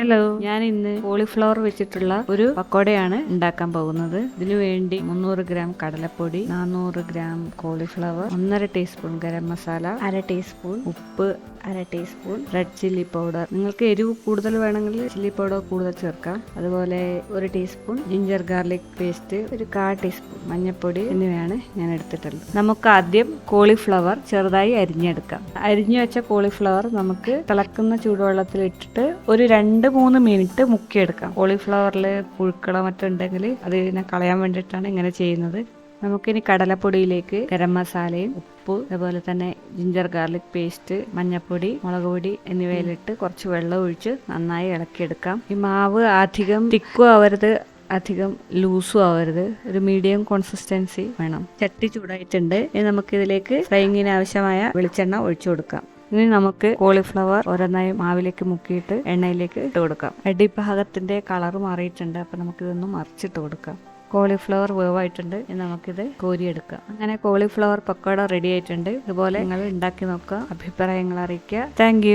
Hello, ഞാൻ ഇന്ന് cauliflower വെച്ചിട്ടുള്ള ഒരു പക്കോടയാണ് ഉണ്ടാക്കാൻ പോകുന്നത്. ഇതിനു വേണ്ടി 300 ഗ്രാം കടലപ്പൊടി, 400 gram cauliflower, 1.5 teaspoon garam masala, 1/2 teaspoon ഉപ്പ്, 1/2 ടീസ്പൂൺ റെഡ് ചില്ലി പൗഡർ. നിങ്ങൾക്ക് എരിവ് കൂടുതൽ വേണമെങ്കിൽ ചില്ലി പൗഡർ കൂടുതൽ ചേർക്കാം. അതുപോലെ 1 teaspoon ginger garlic paste, 1/4 teaspoon മഞ്ഞൾപ്പൊടി എന്നിവയാണ് ഞാൻ എടുത്തിട്ടുള്ളത്. നമുക്ക് ആദ്യം കോളിഫ്ലവർ ചെറുതായി അരിഞ്ഞെടുക്കാം. അരിഞ്ഞു വെച്ച കോളിഫ്ലവർ നമുക്ക് തിളക്കുന്ന ചൂടുവെള്ളത്തിൽ ഇട്ടിട്ട് ഒരു 2-3 മിനിറ്റ് മുക്കിയെടുക്കാം. കോളിഫ്ലവറിൽ പുഴുക്കളോ മറ്റുണ്ടെങ്കിൽ അതിനെ കളയാൻ വേണ്ടിയിട്ടാണ് ഇങ്ങനെ ചെയ്യുന്നത്. നമുക്കിനി കടലപ്പൊടിയിലേക്ക് ഗരം മസാലയും ഉപ്പ്, അതുപോലെ തന്നെ ജിഞ്ചർ ഗാർലിക് പേസ്റ്റ്, മഞ്ഞൾപ്പൊടി, മുളക് പൊടി എന്നിവയിലിട്ട് കുറച്ച് വെള്ളം ഒഴിച്ച് നന്നായി ഇളക്കിയെടുക്കാം. ഈ മാവ് അധികം തിക്കും ആവരുത്, അധികം ലൂസും ആവരുത്, ഒരു മീഡിയം കൺസിസ്റ്റൻസി വേണം. ചട്ടി ചൂടായിട്ടുണ്ട്. ഇനി നമുക്കിതിലേക്ക് ഫ്രൈയിങ്ങിന് ആവശ്യമായ വെളിച്ചെണ്ണ ഒഴിച്ചു കൊടുക്കാം. ഇനി നമുക്ക് കോളിഫ്ലവർ ഓരോന്നായി മാവിലേക്ക് മുക്കിയിട്ട് എണ്ണയിലേക്ക് ഇട്ട് കൊടുക്കാം. അടിഭാഗത്തിന്റെ കളർ മാറിയിട്ടുണ്ട്, അപ്പൊ നമുക്കിതൊന്ന് മറിച്ചിട്ട് കൊടുക്കാം. കോളിഫ്ലവർ വേവായിട്ടുണ്ട്. ഇനി നമുക്കിത് കോരിയെടുക്കാം. അങ്ങനെ കോളിഫ്ലവർ പക്കോട റെഡി ആയിട്ടുണ്ട്. ഇതുപോലെ നിങ്ങൾ ഉണ്ടാക്കി നോക്കുക, അഭിപ്രായങ്ങൾ അറിയിക്കുക. താങ്ക്